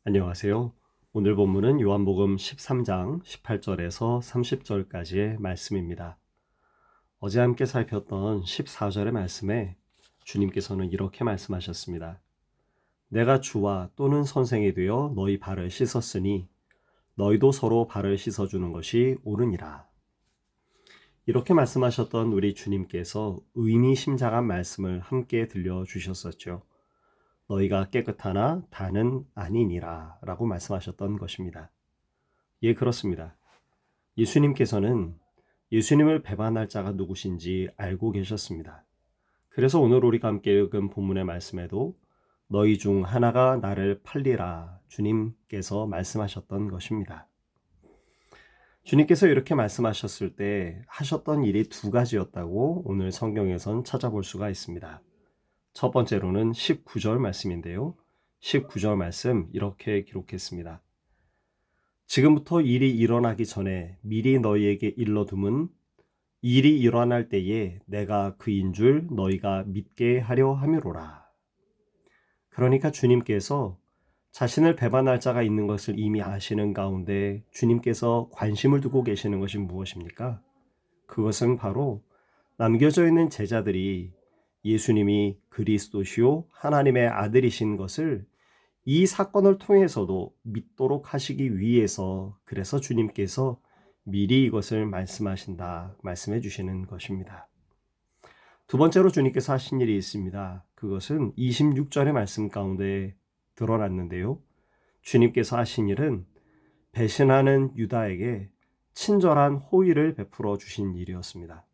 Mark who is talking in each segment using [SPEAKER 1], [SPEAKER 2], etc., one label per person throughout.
[SPEAKER 1] 안녕하세요. 오늘 본문은 요한복음 13장 18절에서 30절까지의 말씀입니다. 어제 함께 살폈던 14절의 말씀에 주님께서는 이렇게 말씀하셨습니다. 내가 주와 또는 선생이 되어 너희 발을 씻었으니 너희도 서로 발을 씻어주는 것이 옳으니라. 이렇게 말씀하셨던 우리 주님께서 의미심장한 말씀을 함께 들려주셨었죠. 너희가 깨끗하나 다는 아니니라 라고 말씀하셨던 것입니다. 예, 그렇습니다. 예수님께서는 예수님을 배반할 자가 누구신지 알고 계셨습니다. 그래서 오늘 우리가 함께 읽은 본문의 말씀에도 너희 중 하나가 나를 팔리라 주님께서 말씀하셨던 것입니다. 주님께서 이렇게 말씀하셨을 때 하셨던 일이 두 가지였다고 오늘 성경에선 찾아볼 수가 있습니다. 첫 번째로는 19절 말씀인데요. 19절 말씀 이렇게 기록했습니다. 지금부터 일이 일어나기 전에 미리 너희에게 일러둠은 일이 일어날 때에 내가 그인 줄 너희가 믿게 하려 함이로라. 그러니까 주님께서 자신을 배반할 자가 있는 것을 이미 아시는 가운데 주님께서 관심을 두고 계시는 것이 무엇입니까? 그것은 바로 남겨져 있는 제자들이 예수님이 그리스도시요 하나님의 아들이신 것을 이 사건을 통해서도 믿도록 하시기 위해서 그래서 주님께서 미리 이것을 말씀하신다, 말씀해 주시는 것입니다. 두 번째로 주님께서 하신 일이 있습니다. 그것은 26절의 말씀 가운데 드러났는데요. 주님께서 하신 일은 배신하는 유다에게 친절한 호의를 베풀어 주신 일이었습니다.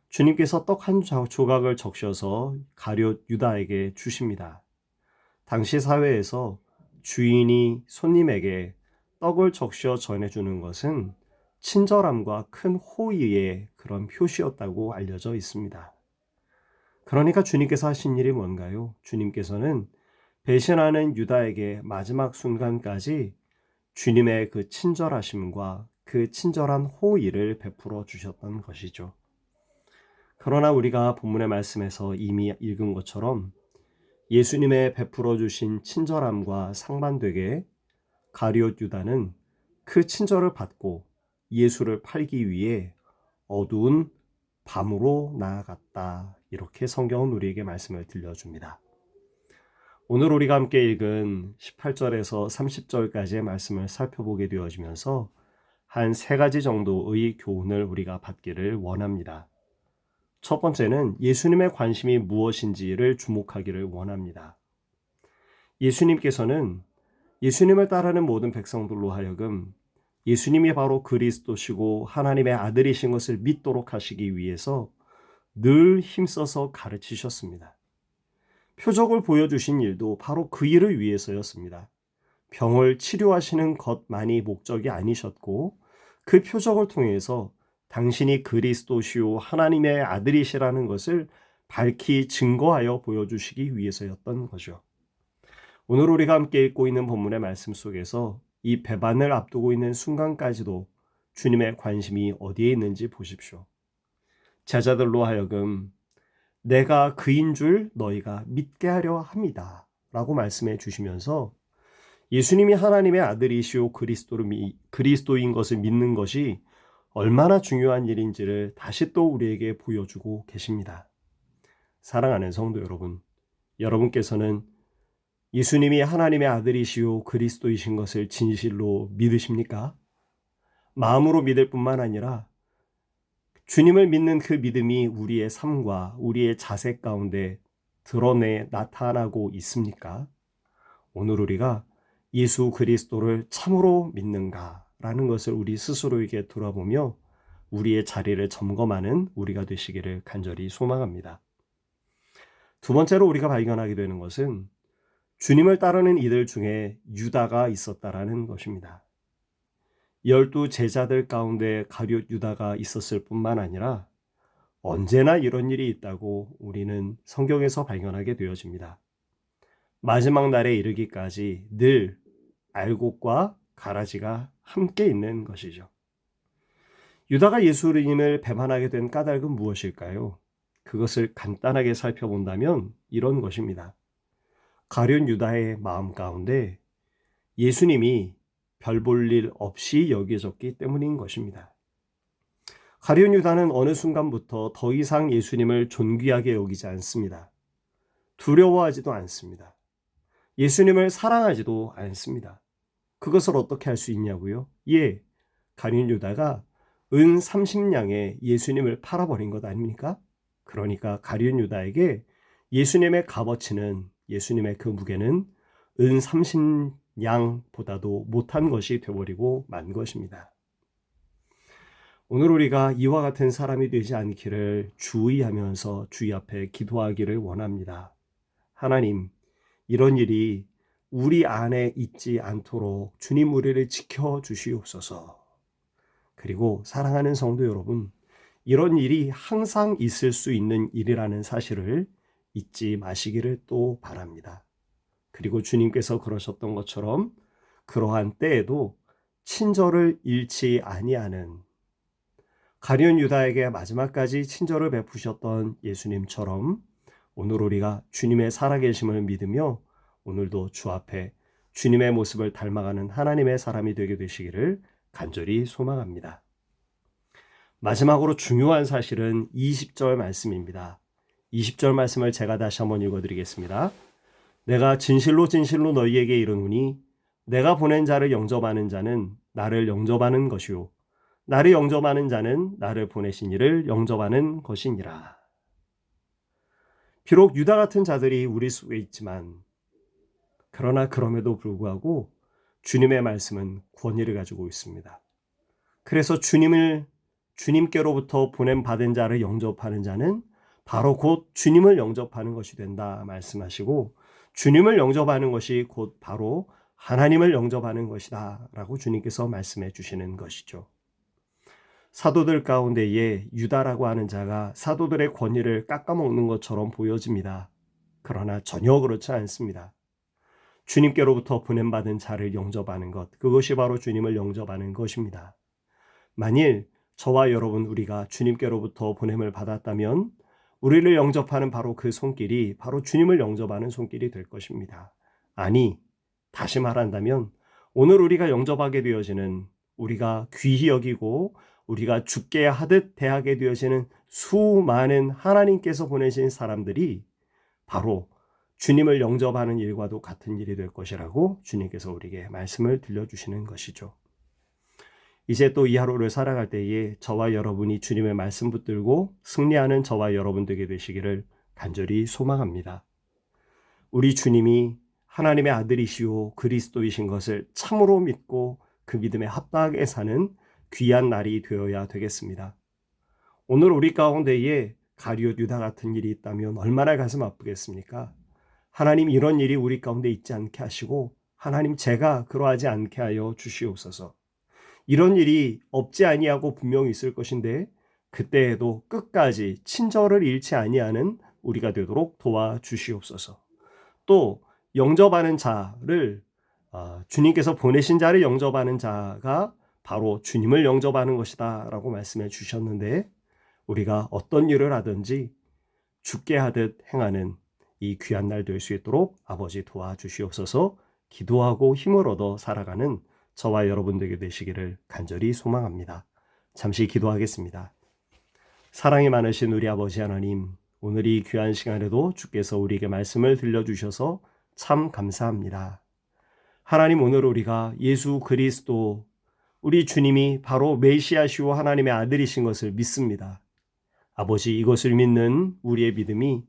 [SPEAKER 1] 주님께서 떡 한 조각을 적셔서 가룟 유다에게 주십니다. 당시 사회에서 주인이 손님에게 떡을 적셔 전해주는 것은 친절함과 큰 호의의 그런 표시였다고 알려져 있습니다. 그러니까 주님께서 하신 일이 뭔가요? 주님께서는 배신하는 유다에게 마지막 순간까지 주님의 그 친절하심과 그 친절한 호의를 베풀어 주셨던 것이죠. 그러나 우리가 본문의 말씀에서 이미 읽은 것처럼 예수님의 베풀어 주신 친절함과 상반되게 가룟 유다는 그 친절을 받고 예수를 팔기 위해 어두운 밤으로 나아갔다. 이렇게 성경은 우리에게 말씀을 들려줍니다. 오늘 우리가 함께 읽은 18절에서 30절까지의 말씀을 살펴보게 되어지면서 한 세 가지 정도의 교훈을 우리가 받기를 원합니다. 첫 번째는 예수님의 관심이 무엇인지를 주목하기를 원합니다. 예수님께서는 예수님을 따르는 모든 백성들로 하여금 예수님이 바로 그리스도시고 하나님의 아들이신 것을 믿도록 하시기 위해서 늘 힘써서 가르치셨습니다. 표적을 보여주신 일도 바로 그 일을 위해서였습니다. 병을 치료하시는 것만이 목적이 아니셨고 그 표적을 통해서 당신이 그리스도시요 하나님의 아들이시라는 것을 밝히 증거하여 보여주시기 위해서였던 거죠. 오늘 우리가 함께 읽고 있는 본문의 말씀 속에서 이 배반을 앞두고 있는 순간까지도 주님의 관심이 어디에 있는지 보십시오. 제자들로 하여금 내가 그인 줄 너희가 믿게 하려 함이다 라고 말씀해 주시면서 예수님이 하나님의 아들이시오 그리스도인 것을 믿는 것이 얼마나 중요한 일인지를 다시 또 우리에게 보여주고 계십니다. 사랑하는 성도 여러분, 여러분께서는 예수님이 하나님의 아들이시오 그리스도이신 것을 진실로 믿으십니까? 마음으로 믿을 뿐만 아니라 주님을 믿는 그 믿음이 우리의 삶과 우리의 자세 가운데 드러내 나타나고 있습니까? 오늘 우리가 예수 그리스도를 참으로 믿는가라는 것을 우리 스스로에게 돌아보며 우리의 자리를 점검하는 우리가 되시기를 간절히 소망합니다. 두 번째로 우리가 발견하게 되는 것은 주님을 따르는 이들 중에 유다가 있었다라는 것입니다. 12 제자들 가운데 가룟 유다가 있었을 뿐만 아니라 언제나 이런 일이 있다고 우리는 성경에서 발견하게 되어집니다. 마지막 날에 이르기까지 늘 알곡과 가라지가 함께 있는 것이죠. 유다가 예수님을 배반하게 된 까닭은 무엇일까요? 그것을 간단하게 살펴본다면 이런 것입니다. 가룟 유다의 마음 가운데 예수님이 별 볼 일 없이 여겨졌기 때문인 것입니다. 가룟 유다는 어느 순간부터 더 이상 예수님을 존귀하게 여기지 않습니다. 두려워하지도 않습니다. 예수님을 사랑하지도 않습니다. 그것을 어떻게 할 수 있냐고요? 가룟 유다가 은 30냥에 예수님을 팔아버린 것 아닙니까? 그러니까 가룟 유다에게 예수님의 값어치는, 예수님의 그 무게는 은 30냥보다도 못한 것이 되어버리고 만 것입니다. 오늘 우리가 이와 같은 사람이 되지 않기를 주의하면서 주의 앞에 기도하기를 원합니다. 하나님, 이런 일이 우리 안에 있지 않도록 주님 우리를 지켜주시옵소서. 그리고 사랑하는 성도 여러분, 이런 일이 항상 있을 수 있는 일이라는 사실을 잊지 마시기를 또 바랍니다. 그리고 주님께서 그러셨던 것처럼 그러한 때에도 친절을 잃지 아니하는, 가룟 유다에게 마지막까지 친절을 베푸셨던 예수님처럼 오늘 우리가 주님의 살아계심을 믿으며 오늘도 주 앞에 주님의 모습을 닮아가는 하나님의 사람이 되게 되시기를 간절히 소망합니다. 마지막으로 중요한 사실은 20절 말씀입니다. 20절 말씀을 제가 다시 한번 읽어드리겠습니다. 내가 진실로 진실로 너희에게 이르노니 내가 보낸 자를 영접하는 자는 나를 영접하는 것이요 나를 영접하는 자는 나를 보내신 이를 영접하는 것이니라. 비록 유다 같은 자들이 우리 속에 있지만 그러나 그럼에도 불구하고 주님의 말씀은 권위를 가지고 있습니다. 그래서 주님께로부터 보냄받은 자를 영접하는 자는 바로 곧 주님을 영접하는 것이 된다 말씀하시고, 주님을 영접하는 것이 곧 바로 하나님을 영접하는 것이다 라고 주님께서 말씀해 주시는 것이죠. 사도들 가운데에 유다라고 하는 자가 사도들의 권위를 깎아먹는 것처럼 보여집니다. 그러나 전혀 그렇지 않습니다. 주님께로부터 보냄받은 자를 영접하는 것, 그것이 바로 주님을 영접하는 것입니다. 만일 저와 여러분 우리가 주님께로부터 보냄을 받았다면 우리를 영접하는 바로 그 손길이 바로 주님을 영접하는 손길이 될 것입니다. 아니, 다시 말한다면 오늘 우리가 영접하게 되어지는, 우리가 귀히 여기고 우리가 죽게 하듯 대하게 되어지는 수많은 하나님께서 보내신 사람들이 바로 주님을 영접하는 일과도 같은 일이 될 것이라고 주님께서 우리에게 말씀을 들려주시는 것이죠. 이제 또 이 하루를 살아갈 때에 저와 여러분이 주님의 말씀 붙들고 승리하는 저와 여러분 되게 되시기를 간절히 소망합니다. 우리 주님이 하나님의 아들이시오 그리스도이신 것을 참으로 믿고 그 믿음에 합당하게 사는 귀한 날이 되어야 되겠습니다. 오늘 우리 가운데에 가룟 유다 같은 일이 있다면 얼마나 가슴 아프겠습니까? 하나님, 이런 일이 우리 가운데 있지 않게 하시고 하나님, 제가 그러하지 않게 하여 주시옵소서. 이런 일이 없지 아니하고 분명히 있을 것인데 그때에도 끝까지 친절을 잃지 아니하는 우리가 되도록 도와주시옵소서. 또 영접하는 자를, 주님께서 보내신 자를 영접하는 자가 바로 주님을 영접하는 것이다 라고 말씀해 주셨는데, 우리가 어떤 일을 하든지 죽게 하듯 행하는 이 귀한 날 될 수 있도록 아버지 도와주시옵소서. 기도하고 힘을 얻어 살아가는 저와 여러분 되게 되시기를 간절히 소망합니다. 잠시 기도하겠습니다. 사랑이 많으신 우리 아버지 하나님, 오늘 이 귀한 시간에도 주께서 우리에게 말씀을 들려주셔서 참 감사합니다. 하나님, 오늘 우리가 예수 그리스도 우리 주님이 바로 메시아시오 하나님의 아들이신 것을 믿습니다. 아버지, 이것을 믿는 우리의 믿음이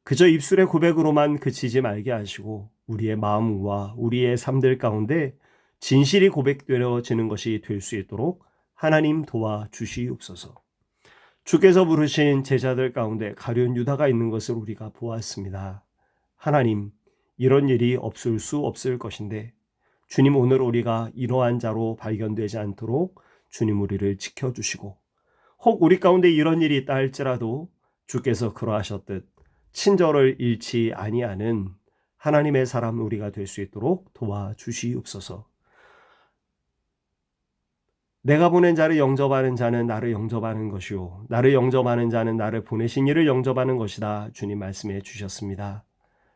[SPEAKER 1] 그저 입술의 고백으로만 그치지 말게 하시고 우리의 마음과 우리의 삶들 가운데 진실이 고백되어지는 것이 될 수 있도록 하나님 도와주시옵소서. 주께서 부르신 제자들 가운데 가룟 유다가 있는 것을 우리가 보았습니다. 하나님, 이런 일이 없을 수 없을 것인데 주님, 오늘 우리가 이러한 자로 발견되지 않도록 주님 우리를 지켜주시고, 혹 우리 가운데 이런 일이 있다 할지라도 주께서 그러하셨듯 친절을 잃지 아니하는 하나님의 사람 우리가 될 수 있도록 도와주시옵소서. 내가 보낸 자를 영접하는 자는 나를 영접하는 것이요 나를 영접하는 자는 나를 보내신 이를 영접하는 것이다. 주님 말씀해 주셨습니다.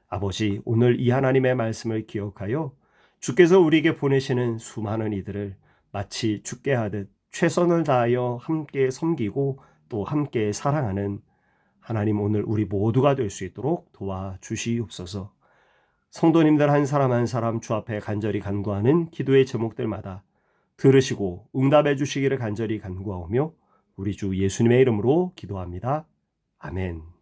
[SPEAKER 1] 아버지, 오늘 이 하나님의 말씀을 기억하여 주께서 우리에게 보내시는 수많은 이들을 마치 주께 하듯 최선을 다하여 함께 섬기고 또 함께 사랑하는 하나님, 오늘 우리 모두가 될 수 있도록 도와주시옵소서. 성도님들 한 사람 한 사람 주 앞에 간절히 간구하는 기도의 제목들마다 들으시고 응답해 주시기를 간절히 간구하오며 우리 주 예수님의 이름으로 기도합니다. 아멘.